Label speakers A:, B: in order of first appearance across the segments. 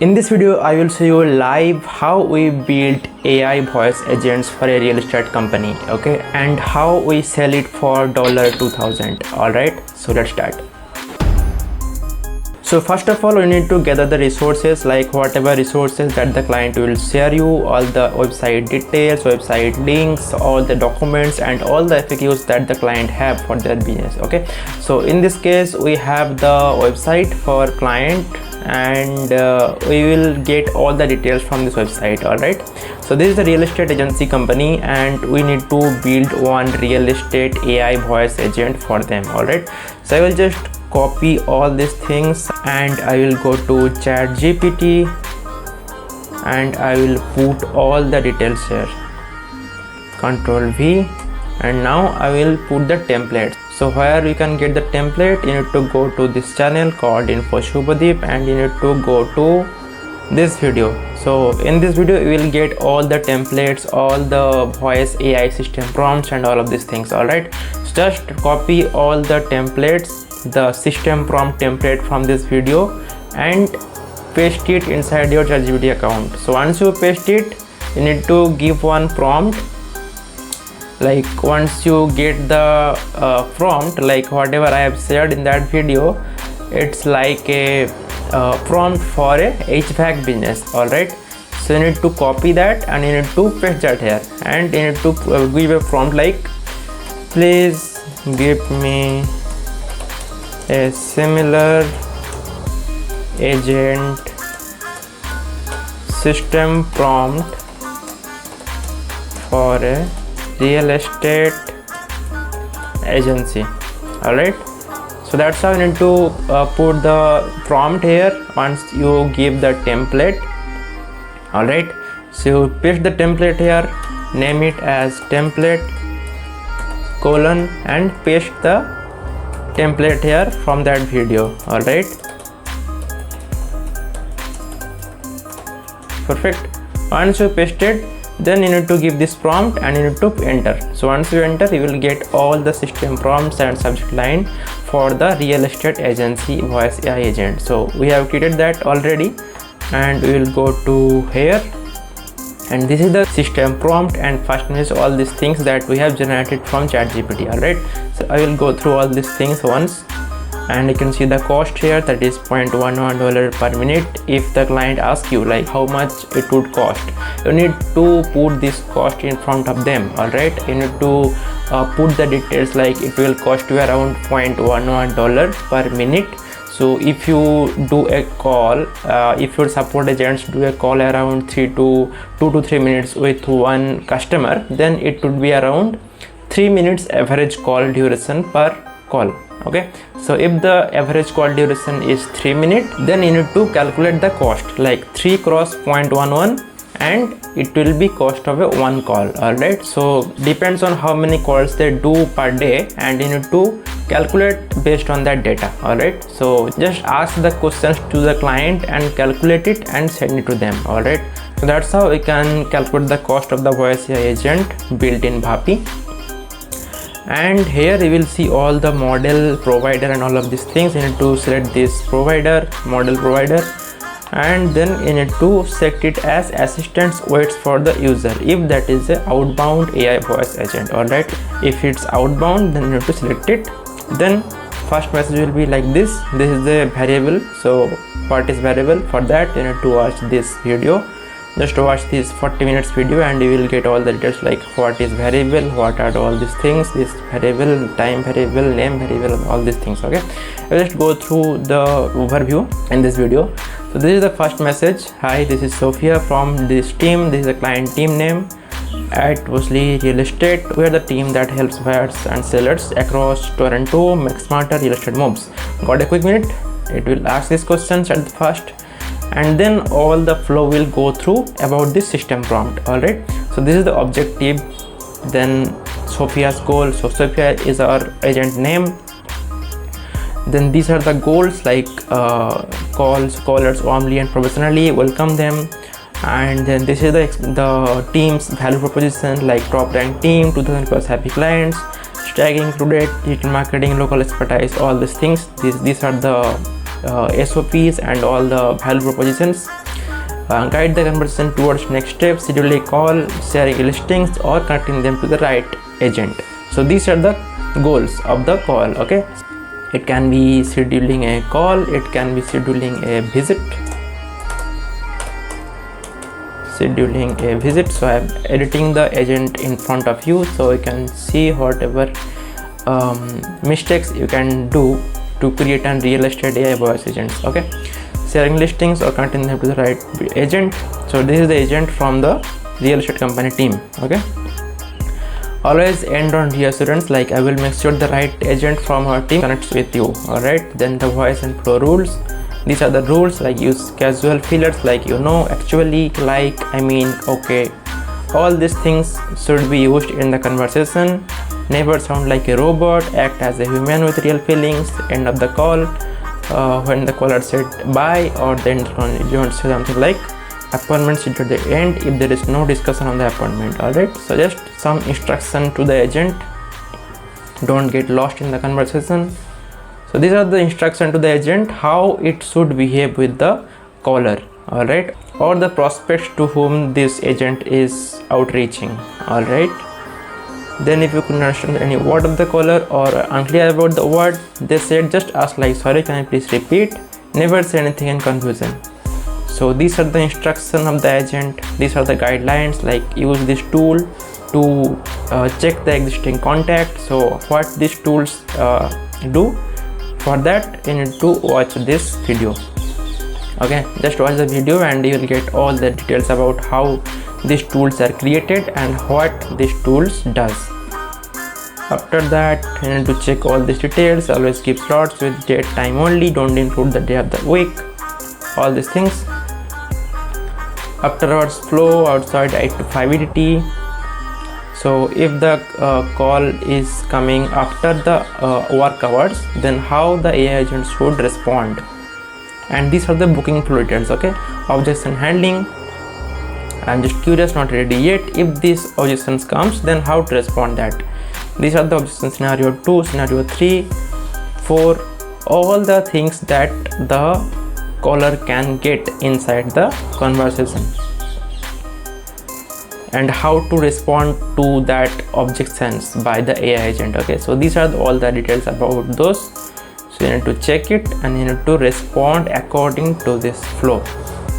A: In this video, I will show you live how we build AI voice agents for a real estate company, okay, and how we sell it for $2,000. Alright, so let's start. So first of all, we need to gather the resources, like whatever resources that the client will share you, all the website details, website links, all the documents and all the FAQs that the client have for their business. Okay, so in this case we have the website for client, and we will get all the details from this website. All right, so this is a real estate agency company and we need to build one real estate AI voice agent for them. All right, so I will just copy all these things and I will go to ChatGPT and I will put all the details here. Control V, and now I will put the template. So where you can get the template, you need to go to this channel called observer.subhadip and you need to go to this video. So in this video you will get all the templates, all the voice AI system prompts and all of these things. All right, so just copy all the templates, the system prompt template from this video, and paste it inside your ChatGPT account. So once you paste it, you need to give one prompt. Like once you get the prompt, like whatever I have shared in that video, it's like a prompt for a HVAC business. All right, so you need to copy that and you need to paste that here, and you need to give a prompt like, please give me a similar agent system prompt for a real estate agency. All right, so that's how you need to put the prompt here once you give the template. All right, so you paste the template here, name it as template colon, and paste the template here from that video. All right, perfect. Once you paste it, then you need to give this prompt and you need to enter. So once you enter, you will get all the system prompts and subject line for the real estate agency voice AI agent. So we have created that already, and we will go to here, and this is the system prompt, and first is all these things that we have generated from ChatGPT. All right, so I will go through all these things once, and you can see the cost here, that is $0.11 per minute. If the client asks you like how much it would cost, you need to put this cost in front of them. All right, you need to put the details, like it will cost you around $0.11 per minute. So if you do a call, if your support agents do a call around 2 to 3 minutes with one customer, then it would be around 3 minutes average call duration per call. Okay, so if the average call duration is 3 minutes, then you need to calculate the cost, like 3 cross 0.11, and it will be cost of a one call. All right, so depends on how many calls they do per day, and you need to calculate based on that data. All right, so just ask the questions to the client and calculate it and send it to them. All right, so that's how we can calculate the cost of the voice AI agent built in Bhapi. And here you will see all the model provider and all of these things. You need to select this provider, model provider, and then you need to set it as assistants waits for the user if that is a outbound AI voice agent. All right, if it's outbound, then you need to select it. Then first message will be like this is the variable. So what is variable? For that you need to watch this video. Just watch this 40 minutes video and you will get all the details, like what is variable, what are all these things, this variable, time variable, name variable, all these things. Okay, I'll just go through the overview in this video. So this is the first message. Hi, this is Sophia from this team. This is the client team name at Wesley Real Estate. We are the team that helps buyers and sellers across Toronto make smarter real estate moves. Got a quick minute? It will ask these questions at the first, and then all the flow will go through about this system prompt. All right, so this is the objective, then Sophia's goal. So Sophia is our agent name. Then these are the goals, like callers warmly and professionally welcome them. And then this is the team's value proposition, like top ranked team, 2000 plus happy clients, tagging included, digital marketing, local expertise, all these things. These are the SOPs and all the value propositions. Guide the conversation towards next step, schedule a call, sharing listings or connecting them to the right agent. So these are the goals of the call. Okay, it can be scheduling a call, it can be scheduling a visit. So I'm editing the agent in front of you so you can see whatever mistakes you can do to create a real estate AI voice agents. Okay, sharing listings or connecting them to the right agent. So this is the agent from the real estate company team. Okay, always end on reassurance, like I will make sure the right agent from our team connects with you. All right, then the voice and flow rules. These are the rules, like use casual fillers like actually, like, I mean, okay. All these things should be used in the conversation. Never sound like a robot, act as a human with real feelings. End of the call when the caller said bye, or then you want to say something like appointment scheduled at the end if there is no discussion on the appointment. Alright, so just some instruction to the agent, don't get lost in the conversation. So these are the instruction to the agent how it should behave with the caller, all right, or the prospects to whom this agent is outreaching. All right, then if you couldn't understand any word of the caller or unclear about the word they said, just ask like, sorry, can I please repeat? Never say anything in confusion. So these are the instruction of the agent. These are the guidelines, like use this tool to check the existing contact. So what these tools do, for that you need to watch this video. Okay, just watch the video and you will get all the details about how these tools are created and what these tools does. After that you need to check all these details. Always keep slots with date time only, don't include the day of the week, all these things. After hours flow outside 8 to 5 EDT. So if the call is coming after the work hours, then how the AI agent should respond. And these are the booking flow details. Okay, objection handling. I'm just curious, not ready yet. If these objections comes, then how to respond that. These are the objection scenario 2, scenario 3, 4, all the things that the caller can get inside the conversation, and how to respond to that objections by the AI agent. Okay, so these are all the details about those. So you need to check it and you need to respond according to this flow.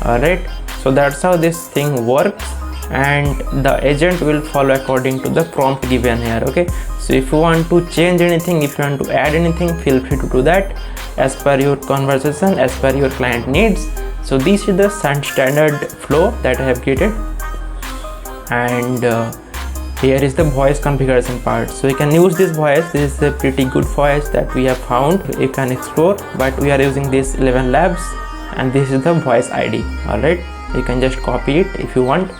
A: All right, so that's how this thing works, and the agent will follow according to the prompt given here. Okay, so if you want to change anything, if you want to add anything, feel free to do that as per your conversation, as per your client needs. So this is the standard flow that I have created, and here is the voice configuration part. So you can use this voice. This is a pretty good voice that we have found, you can explore, but we are using this 11 labs, and this is the voice ID. All right, you can just copy it if you want.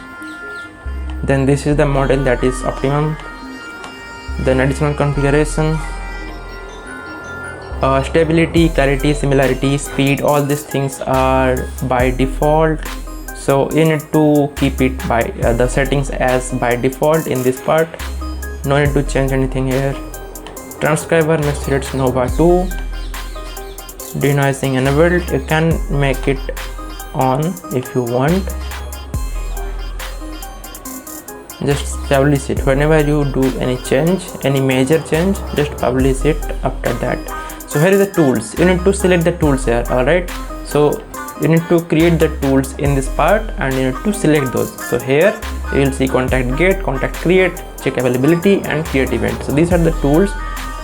A: Then this is the model that is optimum. Then additional configuration, stability, clarity, similarity, speed, all these things are by default. So you need to keep it by the settings as by default in this part. No need to change anything here. Transcriber, make sure it's Nova 2. Denoising enabled, you can make it on if you want. Just publish it whenever you do any change, any major change, just publish it after that. So here is the tools. You need to select the tools here. All right, so you need to create the tools in this part and you need to select those. So here you will see contact get, contact create, check availability and create event. So these are the tools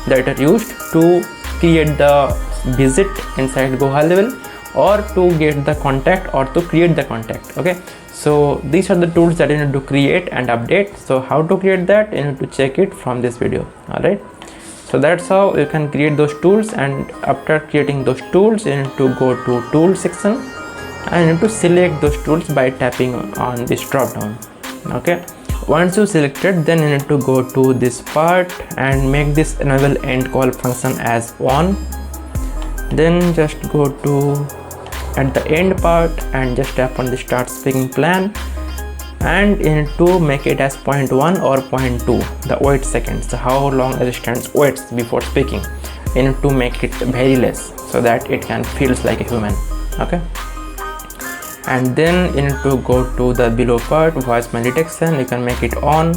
A: that are used to create the visit inside Go High Level, or to get the contact, or to create the contact. Okay, so these are the tools that you need to create and update. So how to create that, you need to check it from this video. All right, so that's how you can create those tools, and after creating those tools you need to go to tool section and you need to select those tools by tapping on this drop down. Okay, once you selected, then you need to go to this part and make this enable end call function as on. Then just go to at the end part and just tap on the start speaking plan, and you need to make it as 0.1 or 0.2, the wait seconds, how long assistant waits before speaking. you need to make it very less so that it can feels like a human. Okay, and then you need to go to the below part, voicemail detection. You can make it on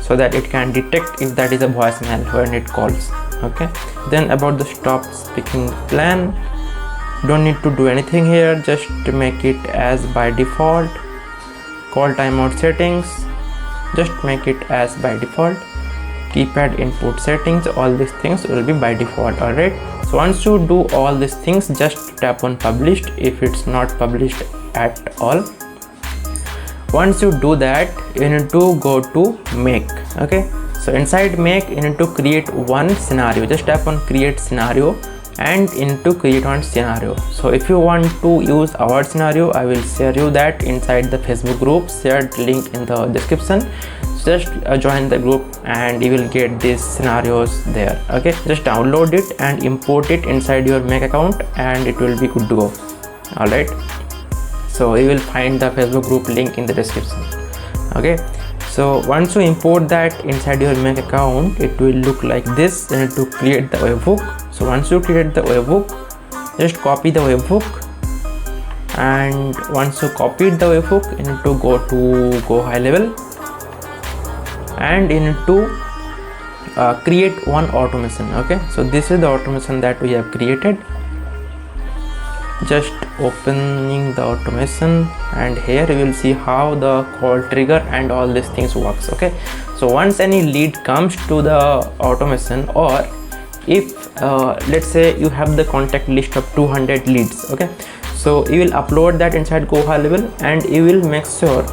A: so that it can detect if that is a voicemail when it calls. Okay, then about the stop speaking plan, don't need to do anything here, just to make it as by default. Call timeout settings, just make it as by default. Keypad input settings, all these things will be by default. Alright, so once you do all these things, just tap on published if it's not published at all. Once you do that, you need to go to make. Okay, so inside make, you need to create one scenario. Just tap on create scenario and into create one scenario. So if you want to use our scenario, I will share you that inside the Facebook group, shared link in the description. So just join the group and you will get these scenarios there. Okay, just download it and import it inside your Mac account and it will be good to go. All right, so you will find the Facebook group link in the description. Okay, so once you import that inside your Mac account, it will look like this. You need to create the webhook. So once you create the webhook, just copy the webhook, and once you copied the webhook, you need to go high level and you need to create one automation. Okay, so this is the automation that we have created. Just opening the automation, and here you will see how the call trigger and all these things works. Okay, so once any lead comes to the automation, or if let's say you have the contact list of 200 leads. Okay, so you will upload that inside go high level and you will make sure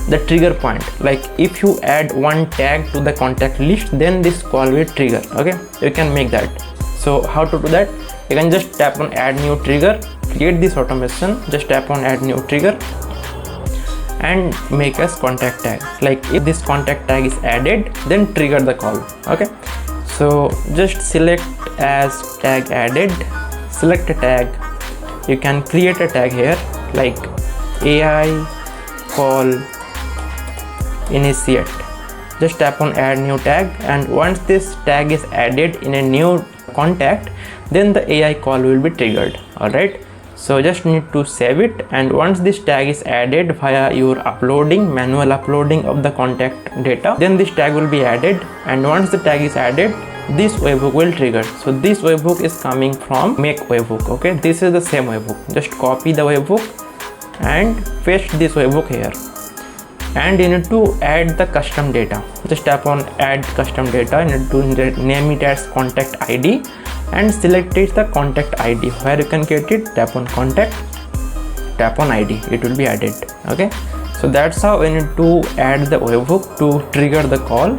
A: the trigger point, like if you add one tag to the contact list, then this call will trigger. Okay, you can make that. So how to do that? You can just tap on add new trigger, create this automation, just tap on add new trigger and make as contact tag. Like if this contact tag is added, then trigger the call. Okay, so just select as tag added, select a tag. You can create a tag here like AI call initiate. Just tap on add new tag, and once this tag is added in a new contact, then the AI call will be triggered. All right, so just need to save it, and once this tag is added via your manual uploading of the contact data, then this tag will be added, and once the tag is added, this webhook will trigger. So this webhook is coming from make webhook. Okay, this is the same webhook. Just copy the webhook and paste this webhook here, and you need to add the custom data. Just tap on add custom data. You need to name it as contact ID and select it the contact ID. Where you can get it, tap on contact, tap on ID, it will be added. Okay, so that's how we need to add the webhook to trigger the call.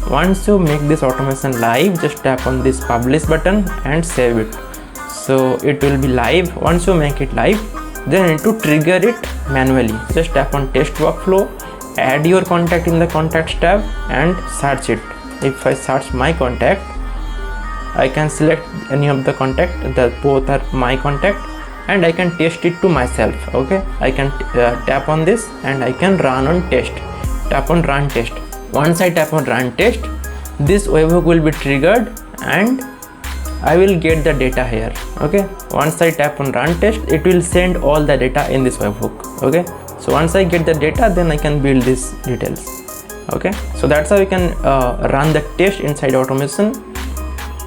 A: Once you make this automation live, just tap on this publish button and save it. So it will be live. Once you make it live, then you need to trigger it manually. Just tap on test workflow, add your contact in the contacts tab and search it. If I search my contact, I can select any of the contact, that both are my contact, and I can test it to myself. Okay, I can tap on this and I can run on test. Tap on run test. Once I tap on run test, this webhook will be triggered and I will get the data here. Okay, once I tap on run test, it will send all the data in this webhook. Okay, so once I get the data, then I can build these details. Okay, so that's how you can run the test inside automation.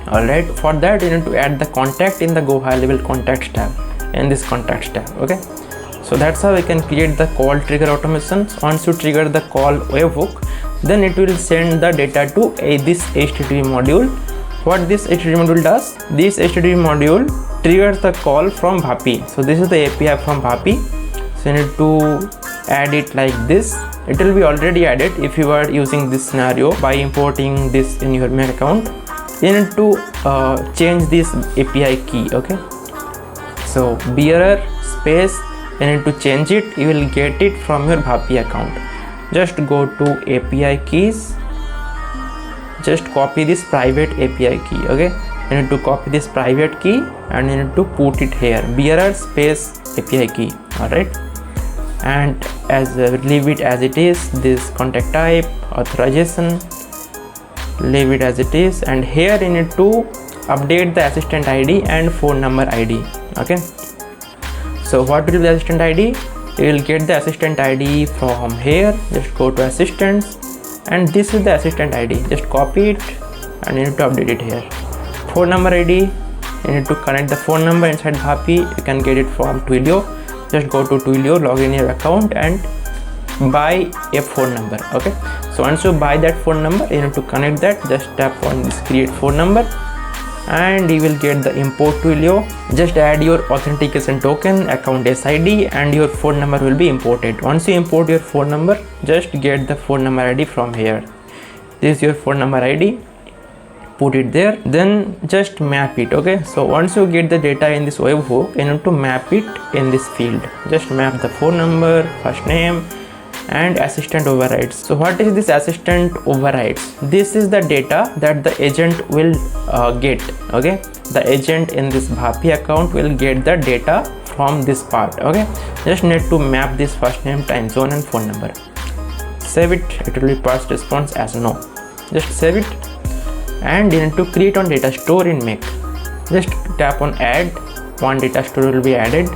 A: All right, for that you need to add the contact in the go high level contacts tab, in this contacts tab. Okay, so that's how we can create the call trigger automation. Once you trigger the call webhook, then it will send the data to this HTTP module. What this HTTP module does, this HTTP module triggers the call from Bhapi. So this is the API from Bhapi. So you need to add it like this. It will be already added if you are using this scenario by importing this in your Mac account. You need to change this API key. Okay, so bearer space, you need to change it. You will get it from your Bhapi account. Just go to API keys, just copy this private API key. Okay, you need to copy this private key and you need to put it here, bearer space API key. All right, and as leave it as it is. This contact type, authorization, leave it as it is, and here you need to update the assistant ID and phone number ID. Okay, so what will be the assistant ID? You will get the assistant ID from here. Just go to assistants, and this is the assistant ID. Just copy it and you need to update it here. Phone number ID, you need to connect the phone number inside Bhapi. You can get it from Twilio. Just go to Twilio, log in your account and buy a phone number. Okay, so once you buy that phone number, you need to connect that. Just tap on this create phone number and you will get the import Twilio. Just add your authentication token, account SID, and your phone number will be imported. Once you import your phone number, just get the phone number ID from here. This is your phone number ID. Put it there, then just map it. Okay, so once you get the data in this webhook, you need to map it in this field. Just map the phone number, first name, and assistant overrides. So what is this assistant overrides? This is the data that the agent will get. Okay, the agent in this Bhapi account will get the data from this part. Okay, just need to map this first name, time zone, and phone number. Save it. It will be passed response as no. Just save it, and you need to create one data store in Make. Just tap on add. One data store will be added,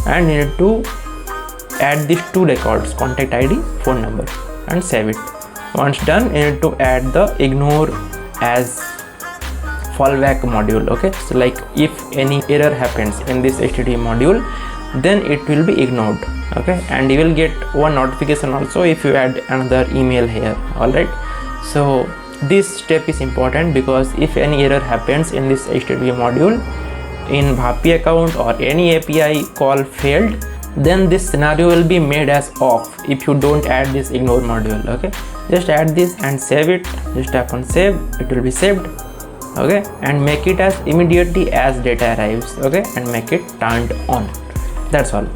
A: and you need to add these two records, contact ID, phone number, and save it. Once done, you need to add the ignore as fallback module. Okay, so like if any error happens in this HTTP module, then it will be ignored. Okay, and you will get one notification also if you add another email here. All right, so this step is important because if any error happens in this HTTP module in Bhapi account or any API call failed, then this scenario will be made as off if you don't add this ignore module. Okay, just add this and save it. Just tap on save, it will be saved. Okay, and make it as immediately as data arrives. Okay, and make it turned on. That's all.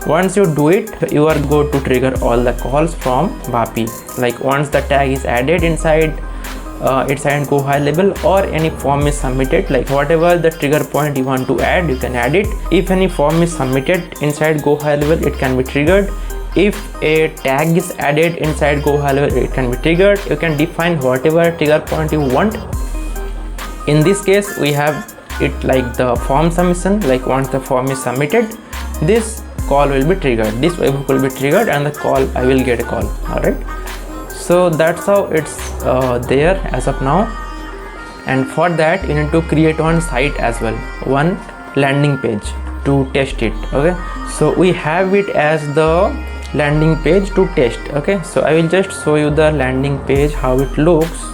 A: Once you do it, you are going to trigger all the calls from Bhapi. Like once the tag is added inside inside Go High Level, or any form is submitted, like whatever the trigger point you want to add, you can add it. If any form is submitted inside Go High Level, it can be triggered. If a tag is added inside Go High Level, it can be triggered. You can define whatever trigger point you want. In this case, we have it like the form submission. Like once the form is submitted, this call will be triggered. This webhook will be triggered, and the call, I will get a call. All right. So that's how it's there as of now. And for that, you need to create one site as well, one landing page to test it. Okay, so we have it as the landing page to test. Okay, so I will just show you the landing page, how it looks.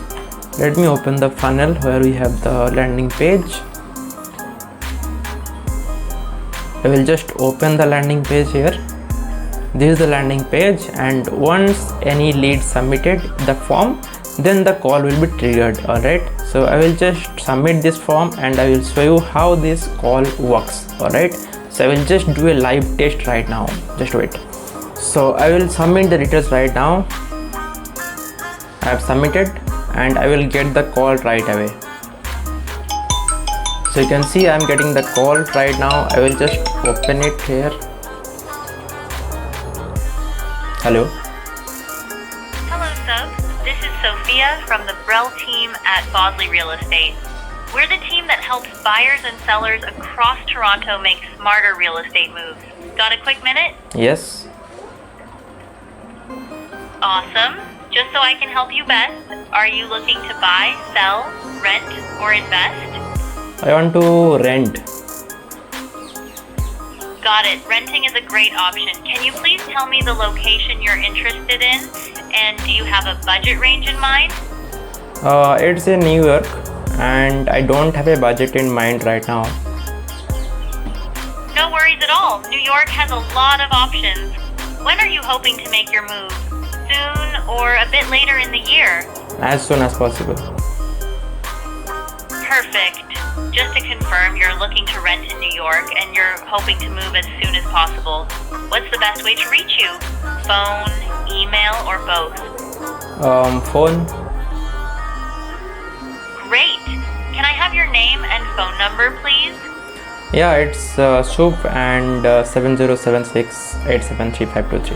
A: Let me open the funnel where we have the landing page. I will just open the landing page here. This is the landing page, and once any lead submitted the form, then the call will be triggered. All right, so I will just submit this form and I will show you how this call works. All right, so I will just do a live test right now. Just wait. So I will submit the details right now. I have submitted and I will get the call right away. So you can see I am getting the call right now. I will just open it here. Hello.
B: Hello, Sub. This is Sophia from the Brell team at Bosley Real Estate. We're the team that helps buyers and sellers across Toronto make smarter real estate moves. Got a quick minute?
A: Yes.
B: Awesome. Just so I can help you best, are you looking to buy, sell, rent, or invest?
A: I want to rent.
B: Got it. Renting is a great option. Can you please tell me the location you're interested in? And do you have a budget range in mind?
A: It's in New York and I don't have a budget in mind right now.
B: No worries at all. New York has a lot of options. When are you hoping to make your move? Soon or a bit later in the year?
A: As soon as possible.
B: Perfect. Just to confirm, you're looking to rent in New York and you're hoping to move as soon as possible. What's the best way to reach you? Phone, email, or both?
A: Phone.
B: Great. Can I have your name and phone number, please?
A: Yeah, it's Soup and 7076873523.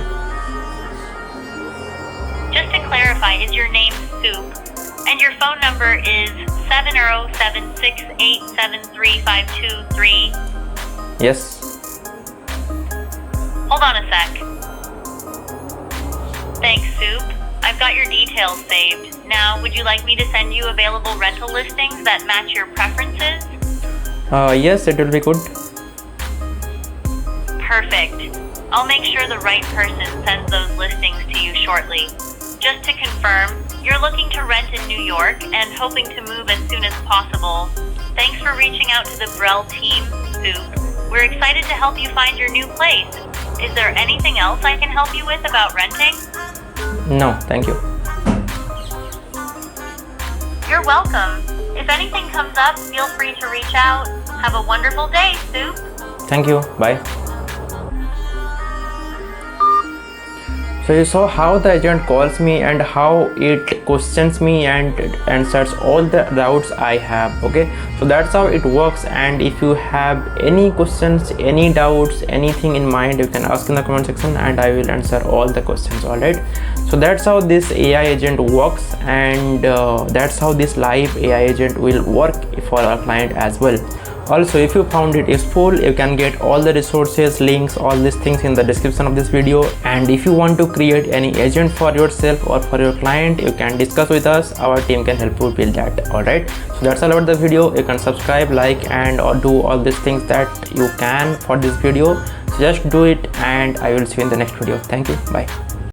B: Just to clarify, is your name Soup? And your your phone number is 70768735223.
A: Yes.
B: Hold on a sec. Thanks, Soup. I've got your details saved. Now, would you like me to send you available rental listings that match your preferences?
A: Yes, it will be good.
B: Perfect. I'll make sure the right person sends those listings to you shortly. Just to confirm, you're looking to rent in New York and hoping to move as soon as possible. Thanks for reaching out to the Brell team, Soup. We're excited to help you find your new place. Is there anything else I can help you with about renting?
A: No, thank you.
B: You're welcome. If anything comes up, feel free to reach out. Have a wonderful day, Soup.
A: Thank you. Bye. So you saw how the agent calls me and how it questions me and answers all the doubts I have. Okay, so that's how it works. And if you have any questions, any doubts, anything in mind, you can ask in the comment section and I will answer all the questions. All right, so that's how this AI agent works, and that's how this live AI agent will work for our client as well. Also, if you found it useful, you can get all the resources, links, all these things in the description of this video. And if you want to create any agent for yourself or for your client, you can discuss with us. Our team can help you build that. All right, so that's all about the video. You can subscribe, like, and or do all these things that you can for this video. So just do it, and I will see you in the next video. Thank you. Bye.